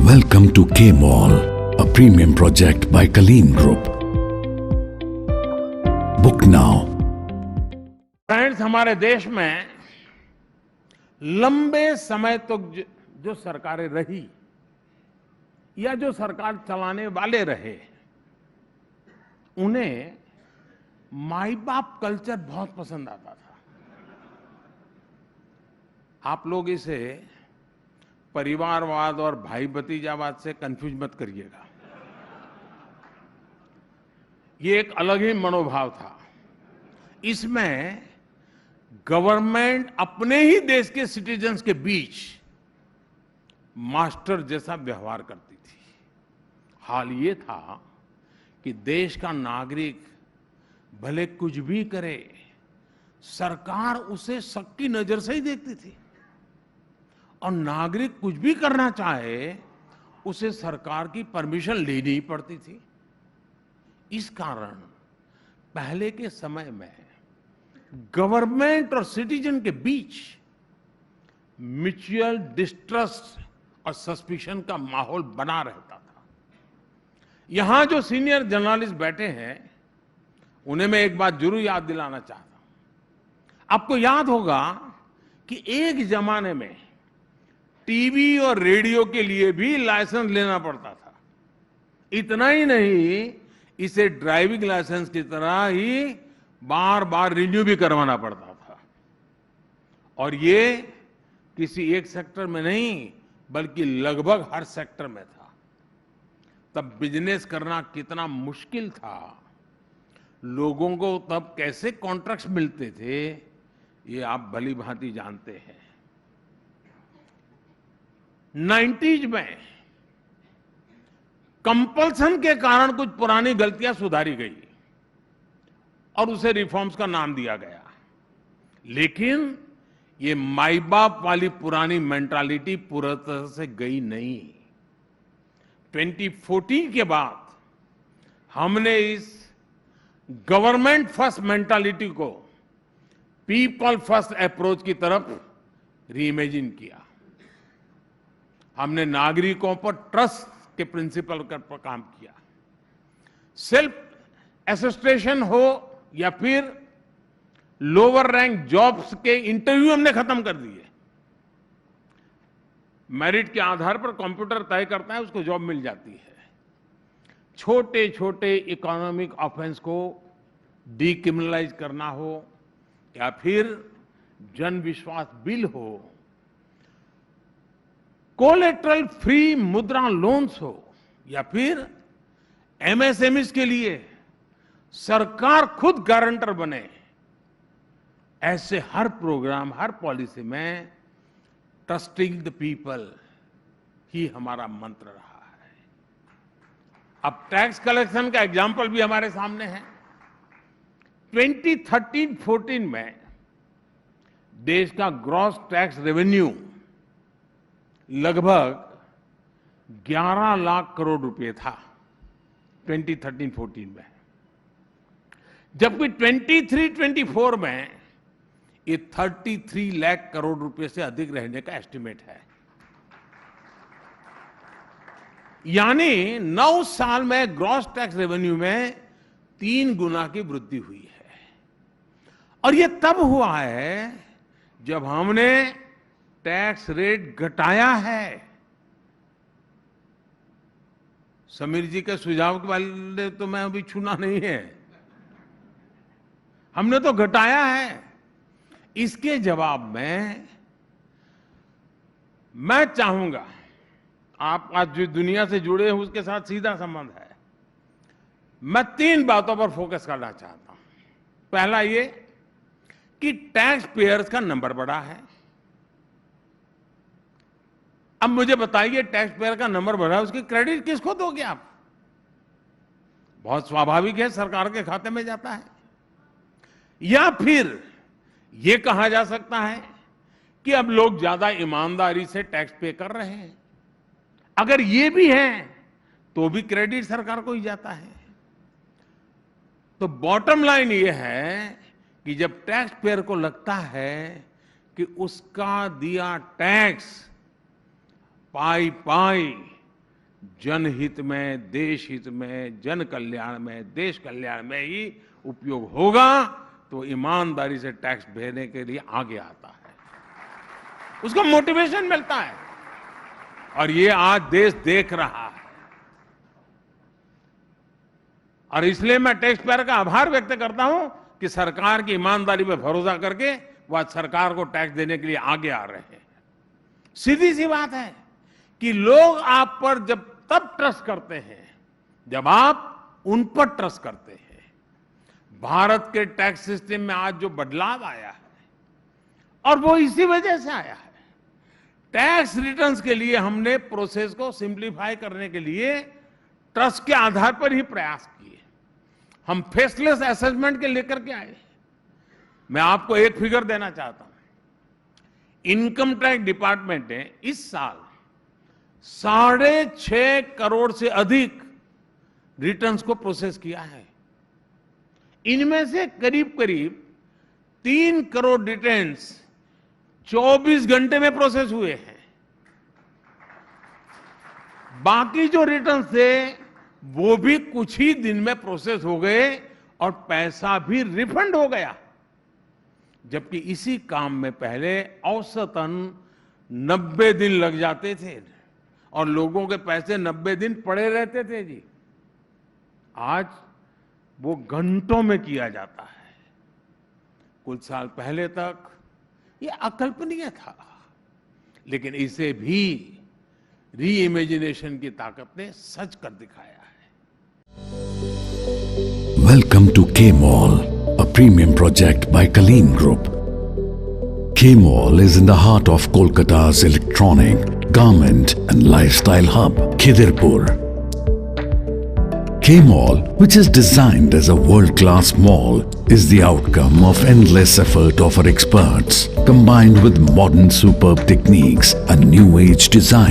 Welcome to K Mall, a premium project by Kaleen Group. Book now. Friends, हमारे देश में लंबे समय तक जो सरकारें रही या जो सरकार चलाने वाले रहे, उन्हें माई बाप कल्चर बहुत पसंद आता था। आप लोग इसे परिवारवाद और भाई भतीजावाद से कंफ्यूज मत करिएगा। ये एक अलग ही मनोभाव था। इसमें गवर्नमेंट अपने ही देश के सिटीजन्स के बीच मास्टर जैसा व्यवहार करती थी। हाल ये था कि देश का नागरिक भले कुछ भी करे, सरकार उसे शक की नजर से ही देखती थी, और नागरिक कुछ भी करना चाहे उसे सरकार की परमिशन लेनी ही पड़ती थी। इस कारण पहले के समय में गवर्नमेंट और सिटीजन के बीच म्यूचुअल डिस्ट्रस्ट और सस्पिशन का माहौल बना रहता था। यहां जो सीनियर जर्नलिस्ट बैठे हैं, उन्हें मैं एक बात जरूर याद दिलाना चाहता हूं। आपको याद होगा कि एक जमाने में टीवी और रेडियो के लिए भी लाइसेंस लेना पड़ता था। इतना ही नहीं, इसे ड्राइविंग लाइसेंस की तरह ही बार बार रिन्यू भी करवाना पड़ता था। और ये किसी एक सेक्टर में नहीं, बल्कि लगभग हर सेक्टर में था। तब बिजनेस करना कितना मुश्किल था, लोगों को तब कैसे कॉन्ट्रैक्ट्स मिलते थे, ये आप भली भांति जानते हैं। 90s में कंपल्सन के कारण कुछ पुरानी गलतियां सुधारी गई और उसे रिफॉर्म्स का नाम दिया गया। लेकिन ये माई बाप वाली पुरानी मेंटालिटी पूरी तरह से गई नहीं। 2014 के बाद हमने इस गवर्नमेंट फर्स्ट मेंटालिटी को पीपल फर्स्ट अप्रोच की तरफ रीइमेजिन किया। हमने नागरिकों पर ट्रस्ट के प्रिंसिपल पर काम किया। सेल्फ एसेस्टेशन हो या फिर लोअर रैंक जॉब्स के इंटरव्यू हमने खत्म कर दिए। मेरिट के आधार पर कंप्यूटर तय करता है, उसको जॉब मिल जाती है। छोटे छोटे इकोनॉमिक ऑफेंस को डीक्रिमिनलाइज करना हो या फिर जन विश्वास बिल हो, कोलेटरल फ्री मुद्रा लोन्स हो या फिर एमएसएमईज के लिए सरकार खुद गारंटर बने, ऐसे हर प्रोग्राम, हर पॉलिसी में ट्रस्टिंग द पीपल ही हमारा मंत्र रहा है। अब टैक्स कलेक्शन का एग्जाम्पल भी हमारे सामने है। 2013-14 में देश का ग्रॉस टैक्स रेवेन्यू लगभग 11 लाख करोड़ रुपए था 2013-14 में, जबकि 23-24 में ये 33 लाख करोड़ रुपए से अधिक रहने का एस्टिमेट है। यानी 9 साल में ग्रॉस टैक्स रेवेन्यू में 3 गुना की वृद्धि हुई है। और ये तब हुआ है जब हमने टैक्स रेट घटाया है। समीर जी के सुझाव के वाले तो मैं अभी छूना नहीं है, हमने तो घटाया है। इसके जवाब में मैं चाहूंगा, आप आज जो दुनिया से जुड़े हैं उसके साथ सीधा संबंध है, मैं 3 बातों पर फोकस करना चाहता हूं। पहला ये कि टैक्स पेयर्स का नंबर बढ़ा है। अब मुझे बताइए, टैक्स पेयर का नंबर बढ़ा, उसकी क्रेडिट किसको दोगे आप? बहुत स्वाभाविक है, सरकार के खाते में जाता है। या फिर यह कहा जा सकता है कि अब लोग ज्यादा ईमानदारी से टैक्स पे कर रहे हैं। अगर ये भी है तो भी क्रेडिट सरकार को ही जाता है। तो बॉटम लाइन ये है कि जब टैक्स पेयर को लगता है कि उसका दिया टैक्स पाई पाई जनहित में, देश हित में, जन कल्याण में, देश कल्याण में ही उपयोग होगा तो ईमानदारी से टैक्स भरने के लिए आगे आता है, उसको मोटिवेशन मिलता है। और ये आज देश देख रहा है और इसलिए मैं टैक्स पेयर का आभार व्यक्त करता हूं कि सरकार की ईमानदारी पर भरोसा करके वो आज सरकार को टैक्स देने के लिए आगे आ रहे हैं। सीधी सी बात है कि लोग आप पर जब तब ट्रस्ट करते हैं जब आप उन पर ट्रस्ट करते हैं। भारत के टैक्स सिस्टम में आज जो बदलाव आया है और वो इसी वजह से आया है। टैक्स रिटर्न्स के लिए हमने प्रोसेस को सिंप्लीफाई करने के लिए ट्रस्ट के आधार पर ही प्रयास किए। हम फेसलेस असेसमेंट के लेकर के आए। मैं आपको एक फिगर देना चाहता हूं। इनकम टैक्स डिपार्टमेंट ने इस साल 6.5 करोड़ से अधिक रिटर्न्स को प्रोसेस किया है। इनमें से करीब करीब 3 करोड़ रिटर्न्स 24 घंटे में प्रोसेस हुए हैं। बाकी जो रिटर्न्स थे वो भी कुछ ही दिन में प्रोसेस हो गए और पैसा भी रिफंड हो गया। जबकि इसी काम में पहले औसतन 90 दिन लग जाते थे और लोगों के पैसे 90 दिन पड़े रहते थे जी। आज वो घंटों में किया जाता है। कुछ साल पहले तक ये अकल्पनीय था, लेकिन इसे भी री इमेजिनेशन की ताकत ने सच कर दिखाया है। Welcome to K-Mall, a premium project by Kaleen Group. K-Mall is in the heart of Kolkata's electronic, garment and lifestyle hub, Khidirpur. K-Mall, which is designed as a world-class mall, is the outcome of endless effort of our experts, combined with modern superb techniques and new age design.